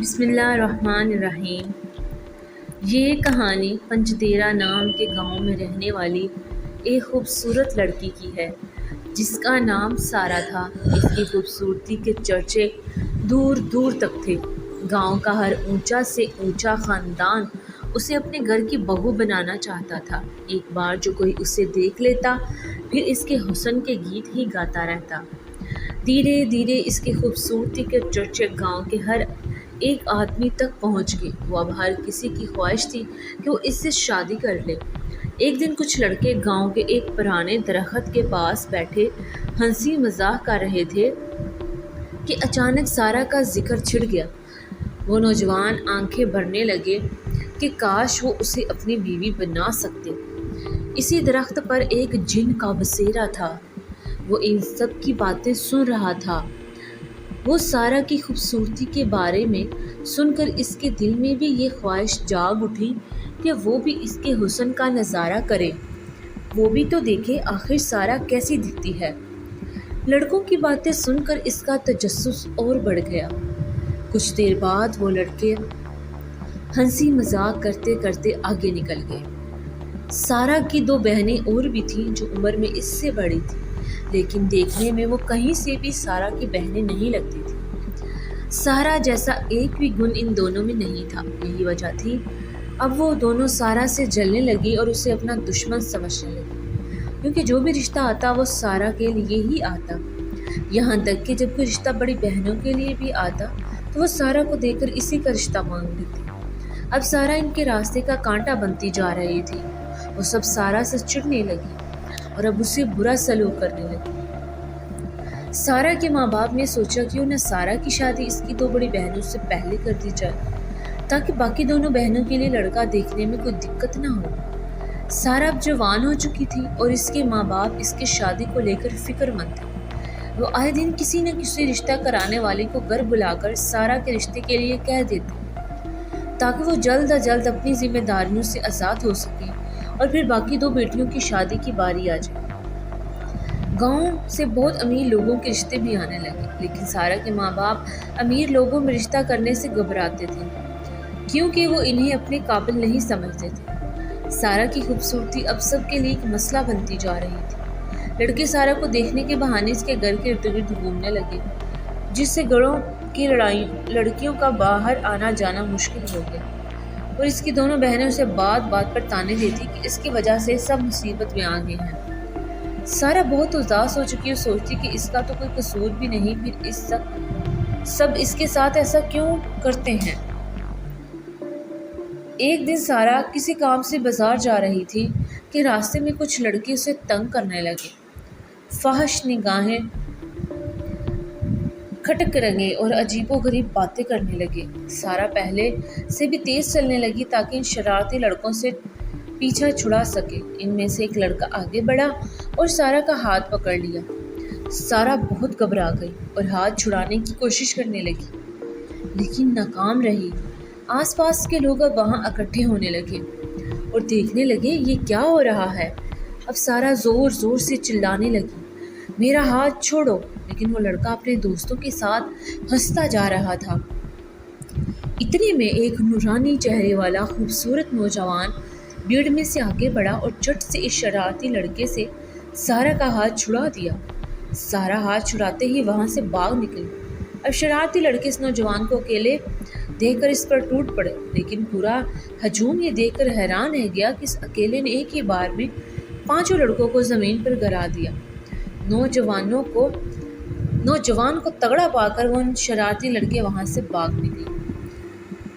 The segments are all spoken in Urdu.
بسم اللہ الرحمن الرحیم۔ یہ کہانی پنجتیرا نام کے گاؤں میں رہنے والی ایک خوبصورت لڑکی کی ہے جس کا نام سارا تھا۔ اس کی خوبصورتی کے چرچے دور دور تک تھے۔ گاؤں کا ہر اونچا سے اونچا خاندان اسے اپنے گھر کی بہو بنانا چاہتا تھا۔ ایک بار جو کوئی اسے دیکھ لیتا پھر اس کے حسن کے گیت ہی گاتا رہتا۔ دھیرے دھیرے اس کی خوبصورتی کے چرچے گاؤں کے ہر ایک آدمی تک پہنچ گئے۔ وہ اب ہر کسی کی خواہش تھی کہ وہ اس سے شادی کر لے۔ ایک دن کچھ لڑکے گاؤں کے ایک پرانے درخت کے پاس بیٹھے ہنسی مذاق کر رہے تھے کہ اچانک سارا کا ذکر چھڑ گیا۔ وہ نوجوان آنکھیں بھرنے لگے کہ کاش وہ اسے اپنی بیوی بنا سکتے۔ اسی درخت پر ایک جن کا بسیرا تھا۔ وہ ان سب کی باتیں سن رہا تھا۔ وہ سارا کی خوبصورتی کے بارے میں سن کر اس کے دل میں بھی یہ خواہش جاگ اٹھی کہ وہ بھی اس کے حسن کا نظارہ کرے، وہ بھی تو دیکھے آخر سارا کیسی دکھتی ہے۔ لڑکوں کی باتیں سن کر اس کا تجسس اور بڑھ گیا۔ کچھ دیر بعد وہ لڑکے ہنسی مذاق کرتے کرتے آگے نکل گئے۔ سارا کی دو بہنیں اور بھی تھیں جو عمر میں اس سے بڑی تھیں، لیکن دیکھنے میں وہ کہیں سے بھی سارا کی بہنیں نہیں لگتی تھیں۔ سارا جیسا ایک بھی گن ان دونوں میں نہیں تھا۔ یہی وجہ تھی اب وہ دونوں سارا سے جلنے لگی اور اسے اپنا دشمن سمجھنے لگی، کیونکہ جو بھی رشتہ آتا وہ سارا کے لیے ہی آتا۔ یہاں تک کہ جب کوئی رشتہ بڑی بہنوں کے لیے بھی آتا تو وہ سارا کو دیکھ کر اسی کا رشتہ مانگ لیتی۔ اب سارا ان کے راستے کا کانٹا بنتی جا رہی تھی۔ وہ سب سارا سے چڑھنے لگی اور اب اسے برا سلوک کرنے لگی۔ سارا کے ماں باپ نے سوچا کیوں نہ سارا کی شادی اس کی دو بڑی بہنوں سے پہلے کر دی جائے تاکہ باقی دونوں بہنوں کے لیے لڑکا دیکھنے میں کوئی دقت نہ ہو۔ سارا اب جوان ہو چکی تھی اور اس کے ماں باپ اس کی شادی کو لے کر فکر مند تھے۔ وہ آئے دن کسی نہ کسی رشتہ کرانے والے کو گھر بلا کر سارا کے رشتے کے لیے کہہ دیتے تاکہ وہ جلد از جلد اپنی ذمہ داریوں سے آزاد ہو سکے اور پھر باقی دو بیٹیوں کی شادی کی باری آ جائے۔ گاؤں سے بہت امیر لوگوں کے رشتے بھی آنے لگے، لیکن سارا کے ماں باپ امیر لوگوں میں رشتہ کرنے سے گھبراتے تھے کیونکہ وہ انہیں اپنے قابل نہیں سمجھتے تھے۔ سارا کی خوبصورتی اب سب کے لیے ایک مسئلہ بنتی جا رہی تھی۔ لڑکے سارا کو دیکھنے کے بہانے اس کے گھر کے ارد گرد گھومنے لگے، جس سے گھروں کی لڑکیوں کا باہر آنا جانا مشکل ہو گیا، اور اس کی دونوں بہنیں اسے بات بات پر تانے دیتی کہ اس کی وجہ سے سب مصیبت میں آ گئے ہیں۔ سارا بہت اداس ہو چکی اور سوچتی کہ اس کا تو کوئی قصور بھی نہیں، پھر سب اس کے ساتھ ایسا کیوں کرتے ہیں۔ ایک دن سارا کسی کام سے بازار جا رہی تھی کہ راستے میں کچھ لڑکے اسے تنگ کرنے لگے، فحش نگاہیں کھٹک رہے اور عجیب و غریب باتیں کرنے لگے۔ سارا پہلے سے بھی تیز چلنے لگی تاکہ ان شرارتی لڑکوں سے پیچھا چھڑا سکے۔ ان میں سے ایک لڑکا آگے بڑھا اور سارا کا ہاتھ پکڑ لیا۔ سارا بہت گھبرا گئی اور ہاتھ چھڑانے کی کوشش کرنے لگی، لیکن ناکام رہی۔ آس پاس کے لوگ اب وہاں اکٹھے ہونے لگے اور دیکھنے لگے یہ کیا ہو رہا ہے۔ اب سارا زور زور سے چلانے لگی، میرا ہاتھ چھوڑو، لیکن وہ لڑکا اپنے دوستوں کے ساتھ ہنستا جا رہا تھا۔ اتنے میں ایک نورانی چہرے والا خوبصورت نوجوان بھیڑ میں سے آگے بڑھا اور جھٹ سے اس شرارتی لڑکے سے سارا کا ہاتھ چھڑا دیا۔ سارا ہاتھ چھڑاتے ہی وہاں سے بھاگ نکلی۔ اب شرارتی لڑکے اس نوجوان کو اکیلے دیکھ کر اس پر ٹوٹ پڑے، لیکن پورا ہجوم یہ دیکھ کر حیران رہ گیا کہ اس اکیلے نے ایک ہی بار میں 5 لڑکوں کو زمین پر گرا دیا۔ نوجوان کو تگڑا پا کر وہ شرارتی لڑکے وہاں سے بھاگ نکلے۔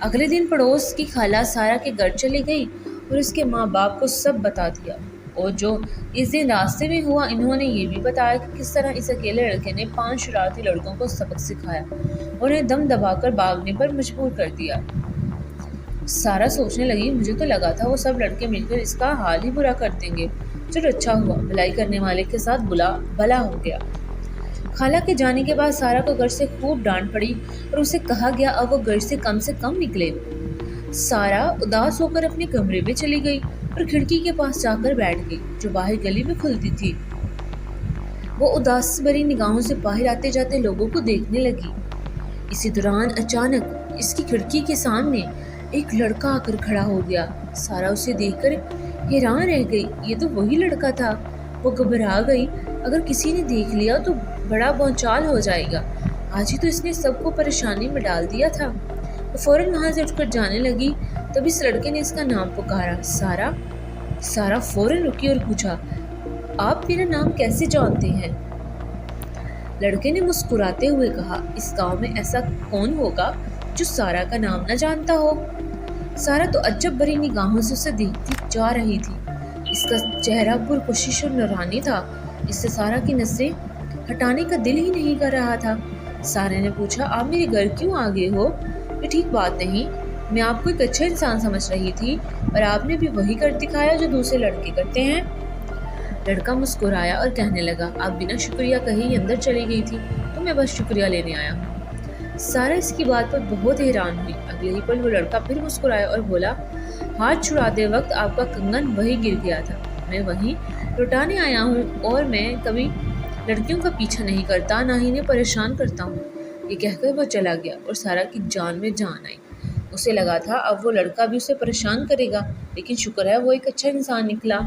اگلے دن پڑوس کی خالہ سارا کے گھر چلی گئی اور اس کے ماں باپ کو سب بتا دیا، اور جو اس دن راستے میں ہوا انہوں نے یہ بھی بتایا کہ کس طرح اس اکیلے لڑکے نے 5 شرارتی لڑکوں کو سبق سکھایا اور انہیں دم دبا کر بھاگنے پر مجبور کر دیا۔ سارا سوچنے لگی مجھے تو لگا تھا وہ سب لڑکے مل کر اس کا حال ہی برا کر دیں گے، چلو اچھا ہوا بھلائی کرنے والے کے ساتھ بھلا ہو گیا۔ خالہ کے جانے کے بعد سارا کو گھر سے خوب ڈانٹ پڑی اور اسے کہا گیا اب وہ گھر سے کم نکلے۔ سارا اداس ہو کر اپنے کمرے میں چلی گئی اور کھڑکی کے پاس جا کر بیٹھ گئی جو باہر گلی میں کھلتی تھی۔ وہ اداس بھری نگاہوں سے باہر آتے جاتے لوگوں کو دیکھنے لگی۔ اسی دوران اچانک اس کی کھڑکی کے سامنے ایک لڑکا آ کر کھڑا ہو گیا۔ سارا اسے دیکھ کر حیران رہ گئی، یہ تو وہی لڑکا تھا۔ وہ گھبرا گئی، اگر کسی نے دیکھ لیا تو بڑا بھونچال ہو جائے گا، آج ہی تو اس نے سب کو پریشانی میں ڈال دیا تھا۔ وہ فوراً وہاں سے اٹھ کر جانے لگی، تب اس لڑکے نے اس کا نام پکارا، سارا۔ سارا فوراً رکی اور پوچھا، آپ میرا نام کیسے جانتے ہیں؟ لڑکے نے مسکراتے ہوئے کہا، اس گاؤں میں ایسا کون ہوگا جو سارا کا نام نہ جانتا ہو؟ سارا تو عجب بری نگاہوں سے اسے دیکھتی جا رہی تھی۔ اس کا چہرہ پرکشش اور نورانی تھا، اس سے سارا کی نظریں ہٹانے کا دل ہی نہیں کر رہا تھا۔ سارا نے پوچھا، آپ میرے گھر کیوں آ گئے ہو؟ یہ ٹھیک بات نہیں، میں آپ کو ایک اچھا انسان سمجھ رہی تھی، اور آپ نے بھی وہی کر دکھایا جو دوسرے لڑکے کرتے ہیں۔ لڑکا مسکرایا اور کہنے لگا، آپ بنا شکریہ کہیں اندر چلی گئی تھی تو میں بس شکریہ لینے آیا ہوں۔ سارا اس کی بات پر بہت حیران ہوئی۔ اگلے ہی پل وہ لڑکا پھر مسکرایا اور بولا، ہاتھ چھڑاتے وقت آپ کا کنگن وہی گر گیا تھا، میں وہی لوٹانے آیا ہوں، اور میں کبھی لڑکیوں کا پیچھا نہیں کرتا، نہ ہی انہیں پریشان کرتا ہوں۔ یہ کہہ کر وہ چلا گیا اور سارا کی جان میں جان آئی۔ اسے لگا تھا اب وہ لڑکا بھی اسے پریشان کرے گا، لیکن شکر ہے وہ ایک اچھا انسان نکلا۔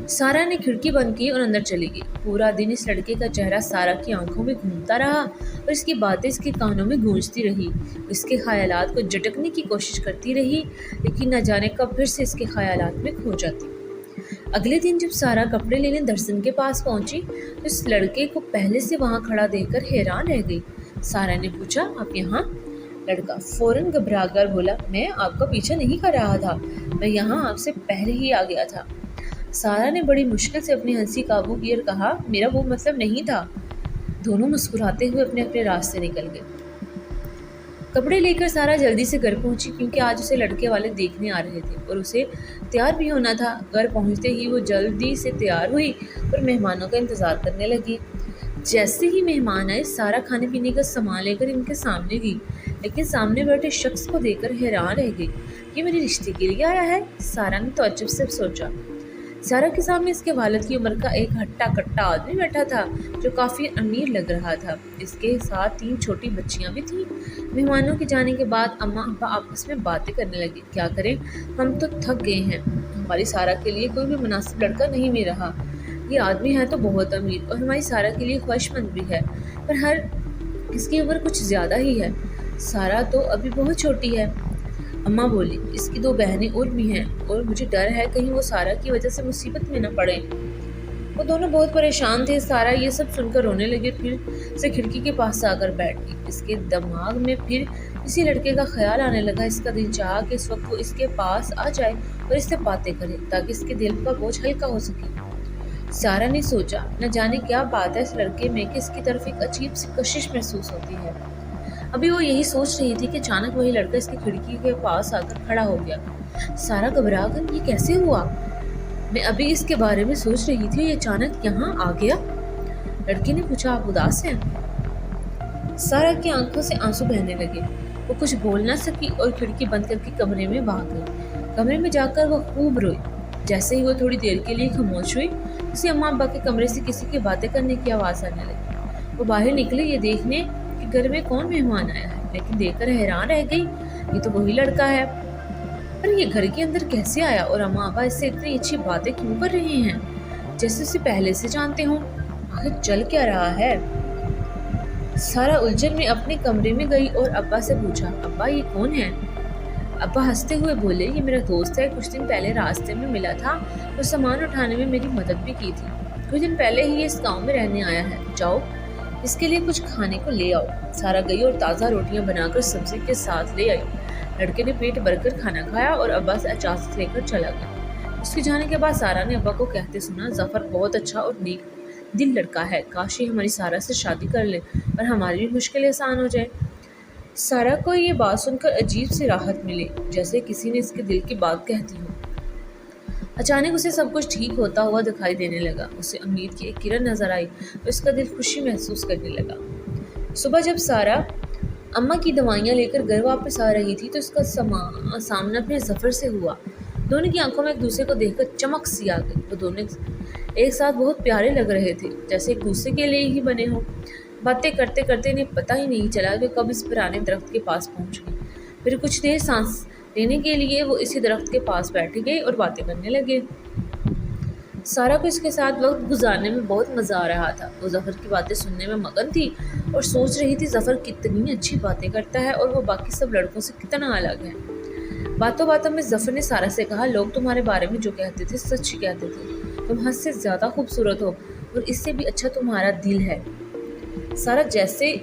سارا نے کھڑکی بند کی اور اندر چلی گئی۔ پورا دن اس لڑکے کا چہرہ سارا کی آنکھوں میں گھومتا رہا اور اس کی باتیں اس کے کانوں میں گونجتی رہی۔ اس کے خیالات کو جھٹکنے کی کوشش کرتی رہی، لیکن نہ جانے کب پھر سے اس کے خیالات میں کھو جاتی۔ اگلے دن جب سارا کپڑے لینے درزن کے پاس پہنچی تو اس لڑکے کو پہلے سے وہاں کھڑا دیکھ کر حیران رہ گئی۔ سارا نے پوچھا، آپ یہاں؟ لڑکا فوراً گھبرا کر بولا، میں آپ کا پیچھا نہیں کر رہا تھا، میں یہاں آپ سے پہلے ہی آ گیا تھا۔ سارا نے بڑی مشکل سے اپنی ہنسی قابو کی اور کہا، میرا وہ مطلب نہیں تھا۔ دونوں مسکراتے ہوئے اپنے اپنے راستے نکل گئے۔ کپڑے لے کر سارا جلدی سے گھر پہنچی، کیونکہ آج اسے لڑکے والے دیکھنے آ رہے تھے اور اسے تیار بھی ہونا تھا۔ گھر پہنچتے ہی وہ جلدی سے تیار ہوئی اور مہمانوں کا انتظار کرنے لگی۔ جیسے ہی مہمان آئے، سارا کھانے پینے کا سامان لے کر ان کے سامنے گئی، لیکن سامنے بیٹھے شخص کو دیکھ کر حیران رہ گئی۔ یہ میرے رشتے کے لیے آیا ہے؟ سارا نے تعجب سے سوچا۔ سارا کے سامنے اس کے والد کی عمر کا ایک ہٹا کٹا آدمی بیٹھا تھا جو کافی امیر لگ رہا تھا۔ اس کے ساتھ 3 چھوٹی بچیاں بھی تھیں۔ مہمانوں کے جانے کے بعد اماں ابا آپس میں باتیں کرنے لگے، کیا کریں، ہم تو تھک گئے ہیں، ہماری سارا کے لیے کوئی بھی مناسب لڑکا نہیں مل رہا۔ یہ آدمی ہے تو بہت امیر اور ہماری سارا کے لیے خواہش مند بھی ہے، پر ہر اس کی عمر کچھ زیادہ ہی ہے، سارا تو ابھی بہت چھوٹی ہے۔ اماں بولی، اس کی 2 بہنیں اور بھی ہیں، اور مجھے ڈر ہے کہیں وہ سارا کی وجہ سے مصیبت میں نہ پڑیں۔ وہ دونوں بہت پریشان تھے۔ سارا یہ سب سن کر رونے لگے، پھر سے کھڑکی کے پاس آ کر بیٹھ گئی۔ اس کے دماغ میں پھر اسی لڑکے کا خیال آنے لگا۔ اس کا دل چاہا کہ اس وقت وہ اس کے پاس آ جائے اور اس سے باتیں کرے تاکہ اس کے دل کا بوجھ ہلکا ہو سکے۔ سارا نے سوچا، نہ جانے کیا بات ہے اس لڑکے میں کہ اس کی طرف ایک عجیب سی کشش محسوس ہوتی ہے۔ ابھی وہ یہی سوچ رہی تھی کہ اچانک وہی لڑکا اس کی کھڑکی کے پاس آ کر کھڑا ہو گیا۔ سارا گھبرا کر، یہ کیسے ہوا؟ میں ابھی اس کے بارے میں سوچ رہی تھی، یہ اچانک یہاں آ گیا۔ لڑکی نے پوچھا، آپ اداس ہیں؟ سارا کی آنکھوں سے آنسو بہنے لگے۔ وہ کچھ بول نہ سکی اور کھڑکی بند کر کے کمرے میں بھاگ گئی۔ کمرے میں جا کر وہ خوب روئی۔ جیسے ہی وہ تھوڑی دیر کے لیے خاموش ہوئی، اسے اماں ابا کے کمرے سے کسی کی باتیں کرنے کی آواز آنے لگی۔ وہ باہر نکلے یہ دیکھنے کہ گھر میں کون مہمان آیا ہے، لیکن دیکھ کر حیران رہ گئی، یہ تو وہی لڑکا ہے، پر یہ گھر کے اندر کیسے آیا اور اماں ابا اس سے اتنی اچھی باتیں کیوں کر رہے ہیں، جیسے اسے پہلے سے جانتے ہوں، آخر چل کیا رہا ہے؟ سارا الجھن میں اپنے کمرے میں گئی اور ابا سے پوچھا، ابا یہ کون ہے؟ ابا ہنستے ہوئے بولے، یہ میرا دوست ہے، کچھ دن پہلے راستے میں ملا تھا اور سامان اٹھانے میں میری مدد بھی کی تھی، کچھ دن پہلے ہی یہ اس گاؤں میں رہنے آیا ہے، جاؤ اس کے لیے کچھ کھانے کو لے آؤ۔ سارا گئی اور تازہ روٹیاں بنا کر سبزی کے ساتھ لے آئی۔ لڑکے نے پیٹ بھر کر کھانا کھایا اور ابا سے اجازت لے کر چلا گیا۔ اس کے جانے کے بعد سارا نے ابا کو کہتے سنا، ظفر بہت اچھا اور نیک دل لڑکا ہے، کاش یہ ہماری سارا سے شادی کر لے اور ہماری بھی مشکل آسان ہو جائے۔ سارا کو یہ بات سن کر عجیب سی راحت ملی، جیسے کسی نے اس کے دل کی بات کہتی ہو۔ اچانک اسے سب کچھ ٹھیک ہوتا ہوا دکھائی دینے لگا۔ اسے امید کی ایک کرن نظر آئی اور اس کا دل خوشی محسوس کرنے لگا۔ صبح جب سارا اماں کی دوائیاں لے کر گھر واپس آ رہی تھی تو اس کا سامنا پھر ظفر سے ہوا۔ دونوں کی آنکھوں میں ایک دوسرے کو دیکھ کر چمک سی آ گئی۔ وہ دونوں ایک ساتھ بہت پیارے لگ رہے تھے، جیسے ایک دوسرے کے لیے ہی بنے ہوں۔ باتیں کرتے کرتے انہیں پتہ ہی نہیں چلا کہ کب اس پرانے درخت کے پاس پہنچ گئے۔ پھر کچھ دیر سانس لینے کے لیے وہ اسی درخت کے پاس بیٹھ گئے اور باتیں کرنے لگے۔ سارا کو اس کے ساتھ وقت گزارنے میں بہت مزہ آ رہا تھا۔ وہ ظفر کی باتیں سننے میں مگن تھی اور سوچ رہی تھی ظفر کتنی اچھی باتیں کرتا ہے اور وہ باقی سب لڑکوں سے کتنا الگ ہے۔ باتوں باتوں میں ظفر نے سارا سے کہا، لوگ تمہارے بارے میں جو کہتے تھے سچ ہی کہتے تھے، تم حد سے زیادہ خوبصورت ہو اور اس سے بھی اچھا تمہارا دل ہے۔ سارا جیسے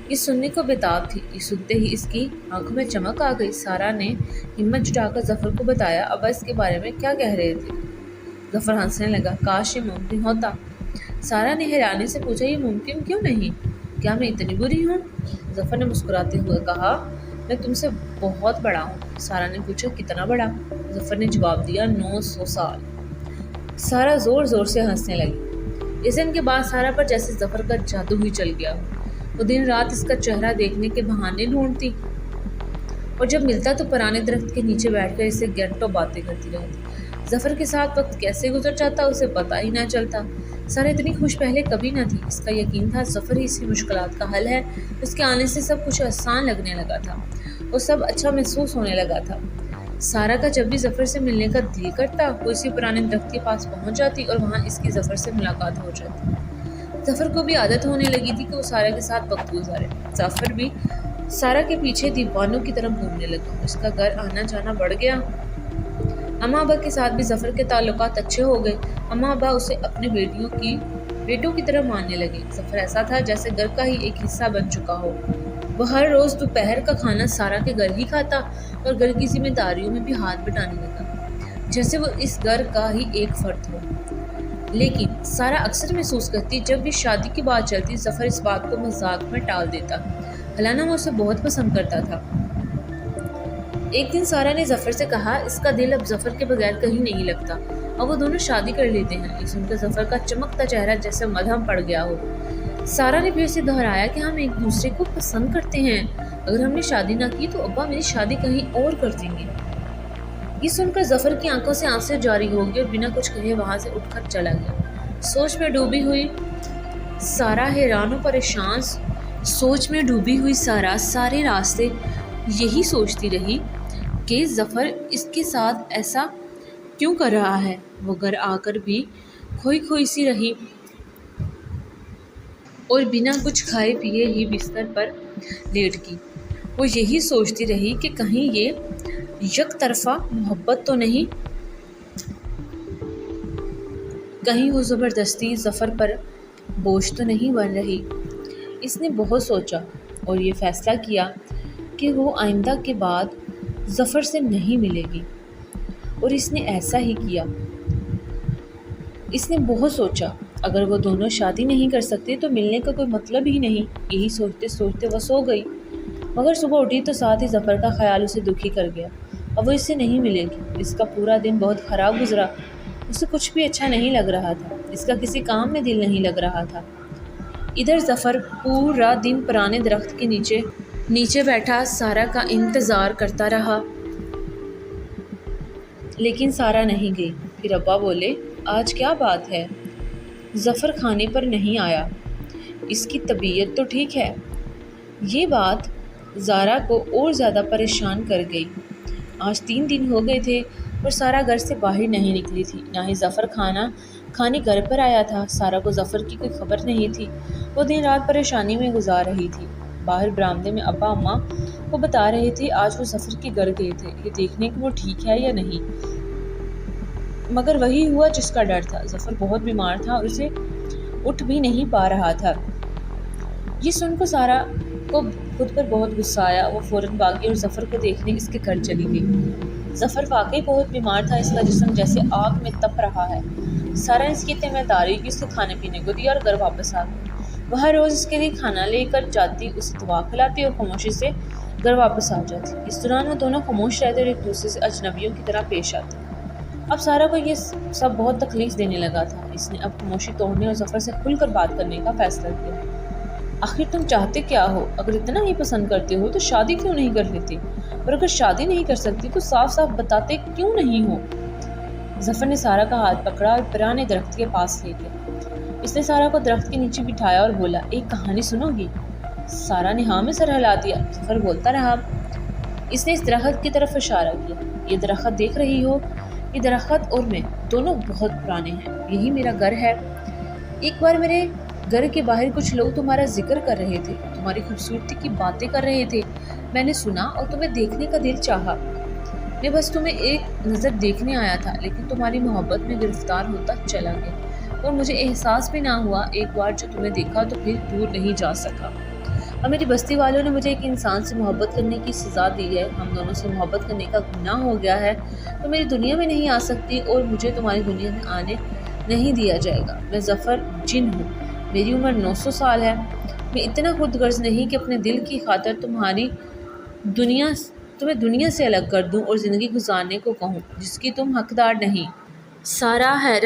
یہ سننے کو بےتاب تھی، یہ سنتے ہی اس کی آنکھوں میں چمک آ گئی۔ سارا نے ہمت جٹا کر ظفر کو بتایا، ابا اس کے بارے میں کیا کہہ رہے تھے؟ ظفر ہنسنے لگا، کاش یہ ممکن ہوتا۔ سارا نے حیرانی سے پوچھا، یہ ممکن کیوں نہیں؟ کیا میں اتنی بری ہوں؟ ظفر نے مسکراتے ہوئے کہا، میں تم سے بہت بڑا ہوں۔ سارا نے پوچھا، کتنا بڑا؟ ظفر نے جواب دیا، 900 سال۔ سارا زور زور سے ہنسنے لگی۔ اس دن کے بعد سارا پر جیسے ظفر کا جادو ہی چل گیا ہو۔ وہ دن رات اس کا چہرہ دیکھنے کے بہانے ڈھونڈتی اور جب ملتا تو پرانے درخت کے نیچے بیٹھ کر اسے گھنٹوں باتیں کرتی رہتی۔ ظفر کے ساتھ وقت کیسے گزر جاتا اسے پتہ ہی نہ چلتا۔ سارا اتنی خوش پہلے کبھی نہ تھی۔ اس کا یقین تھا ظفر ہی اس کی مشکلات کا حل ہے۔ اس کے آنے سے سب کچھ آسان لگنے لگا تھا اور سب اچھا محسوس ہونے لگا تھا۔ سارا کا جب بھی ظفر سے ملنے کا دل کرتا وہ اسی پرانے درخت کے پاس پہنچ جاتی اور وہاں اس کی ظفر سے ملاقات ہو جاتی۔ ظفر کو بھی عادت ہونے لگی تھی کہ وہ سارا کے ساتھ وقت گزارے۔ ظفر بھی سارا کے پیچھے دیوانوں کی طرح گھومنے لگا۔ اس کا گھر آنا جانا بڑھ گیا۔ اماں ابا کے ساتھ بھی ظفر کے تعلقات اچھے ہو گئے۔ اماں ابا اسے اپنے بیٹوں کی طرح ماننے لگے۔ ظفر ایسا تھا جیسے گھر کا ہی ایک حصہ بن چکا ہو۔ وہ ہر روز دوپہر کا کھانا سارا کے گھر ہی کھاتا اور گھر کی ذمہ داریوں میں بھی ہاتھ بٹانے لگا جیسے وہ اس گھر کا ہی ایک فرد ہو۔ لیکن سارا اکثر محسوس کرتی جب بھی شادی کی بات چلتی ظفر اس بات کو مذاق میں ٹال دیتا، حالانکہ وہ اسے بہت پسند کرتا تھا۔ ایک دن سارا نے ظفر سے کہا، اس کا دل اب ظفر کے بغیر کہیں نہیں لگتا اور وہ دونوں شادی کر لیتے ہیں۔ یہ سن کر ظفر کا چمکتا چہرہ جیسے مدھم پڑ گیا ہو۔ سارا نے پھر سے دہرایا کہ ہم ایک دوسرے کو پسند کرتے ہیں۔ اگر ہم نے شادی نہ کی تو ابا میری شادی کہیں اور کر دیں گے۔ یہ سن کر ظفر کی آنکھوں سے آنسو جاری ہو گئے اور بنا کچھ کہے وہاں سے اٹھ کر چلا گیا۔ سوچ میں ڈوبی ہوئی سارا سارے راستے یہی سوچتی رہی کہ ظفر اس کے ساتھ ایسا کیوں کر رہا ہے۔ وہ گھر آ کر بھی کھوئی سی رہی اور بنا کچھ کھائے پیے ہی بستر پر لیٹ گئی۔ وہ یہی سوچتی رہی کہ کہیں یہ یک طرفہ محبت تو نہیں، کہیں وہ زبردستی ظفر پر بوجھ تو نہیں بن رہی۔ اس نے بہت سوچا اور یہ فیصلہ کیا کہ وہ آئندہ کے بعد ظفر سے نہیں ملے گی، اور اس نے ایسا ہی کیا۔ اس نے بہت سوچا، اگر وہ دونوں شادی نہیں کر سکتے تو ملنے کا کوئی مطلب ہی نہیں۔ یہی سوچتے سوچتے وہ سو گئی، مگر صبح اٹھی تو ساتھ ہی ظفر کا خیال اسے دکھی کر گیا۔ اب وہ اس سے نہیں ملے گی۔ اس کا پورا دن بہت خراب گزرا۔ اسے کچھ بھی اچھا نہیں لگ رہا تھا۔ اس کا کسی کام میں دل نہیں لگ رہا تھا۔ ادھر ظفر پورا دن پرانے درخت کے نیچے بیٹھا سارا کا انتظار کرتا رہا، لیکن سارا نہیں گئی۔ پھر ابا بولے، آج کیا بات ہے؟ ظفر کھانے پر نہیں آیا، اس کی طبیعت تو ٹھیک ہے؟ یہ بات زارا کو اور زیادہ پریشان کر گئی۔ آج 3 دن ہو گئے تھے اور سارا گھر سے باہر نہیں نکلی تھی، نہ ہی ظفر کھانا کھانے گھر پر آیا تھا۔ سارا کو ظفر کی کوئی خبر نہیں تھی۔ وہ دن رات پریشانی میں گزار رہی تھی۔ باہر برآمدے میں ابا اماں کو بتا رہے تھے آج وہ ظفر کے گھر گئے تھے، یہ دیکھنے کہ وہ ٹھیک ہے یا نہیں، مگر وہی ہوا جس کا ڈر تھا۔ ظفر بہت بیمار تھا اور اسے اٹھ بھی نہیں پا رہا تھا۔ یہ سن کر سارا کو خود پر بہت غصہ آیا۔ وہ فوراً بھاگی اور ظفر کو دیکھنے اس کے گھر چلی گئی۔ ظفر واقعی بہت بیمار تھا، اس کا جسم جیسے آگ میں تپ رہا ہے۔ سارا نے اس کی تیمارداری کی، اس کو کھانے پینے کو دیا اور گھر واپس آ گئی۔ وہ ہر روز اس کے لیے کھانا لے کر جاتی، اسے دوا کھلاتی اور خاموشی سے گھر واپس آ جاتی۔ اس دوران وہ دونوں خاموش رہتے اور ایک دوسرے سے اجنبیوں کی طرح پیش آتے۔ اب سارا کو یہ سب بہت تکلیف دینے لگا تھا۔ اس نے اب خاموشی توڑنے اور ظفر سے کھل کر بات کرنے کا فیصلہ کیا۔ آخر تم چاہتے کیا ہو؟ اگر اتنا ہی پسند کرتے ہو تو شادی کیوں نہیں کر لیتے؟ اور اگر شادی نہیں کر سکتی تو صاف صاف بتاتے کیوں نہیں ہو؟ ظفر نے سارا کا ہاتھ پکڑا اور پرانے درخت کے پاس لے گیا۔ اس نے سارا کو درخت کے نیچے بٹھایا اور بولا، ایک کہانی سنو گی؟ سارا نے ہاں میں سر ہلا دیا۔ ظفر بولتا رہا۔ اس نے اس درخت کی طرف اشارہ کیا۔ یہ درخت دیکھ رہی ہو؟ یہ درخت اور میں دونوں بہت پرانے ہیں، یہی میرا گھر ہے۔ ایک بار میرے گھر کے باہر کچھ لوگ تمہارا ذکر کر رہے تھے، تمہاری خوبصورتی کی باتیں کر رہے تھے۔ میں نے سنا اور تمہیں دیکھنے کا دل چاہا۔ میں بس تمہیں ایک نظر دیکھنے آیا تھا، لیکن تمہاری محبت میں گرفتار ہوتا چلا گیا اور مجھے احساس بھی نہ ہوا۔ ایک بار جو تمہیں دیکھا تو پھر دور نہیں جا سکا۔ اور میری بستی والوں نے مجھے ایک انسان سے محبت کرنے کی سزا دی ہے۔ ہم دونوں سے محبت کرنے کا گناہ ہو گیا ہے۔ تو میری دنیا میں نہیں آ سکتی اور مجھے تمہاری دنیا میں آنے نہیں دیا جائے گا۔ میں ظفر جن ہوں، میری عمر 900 سال ہے۔ میں اتنا خود غرض نہیں کہ اپنے دل کی خاطر تمہیں دنیا سے الگ کر دوں اور زندگی گزارنے کو کہوں جس کی تم حقدار نہیں۔ سارا حیرت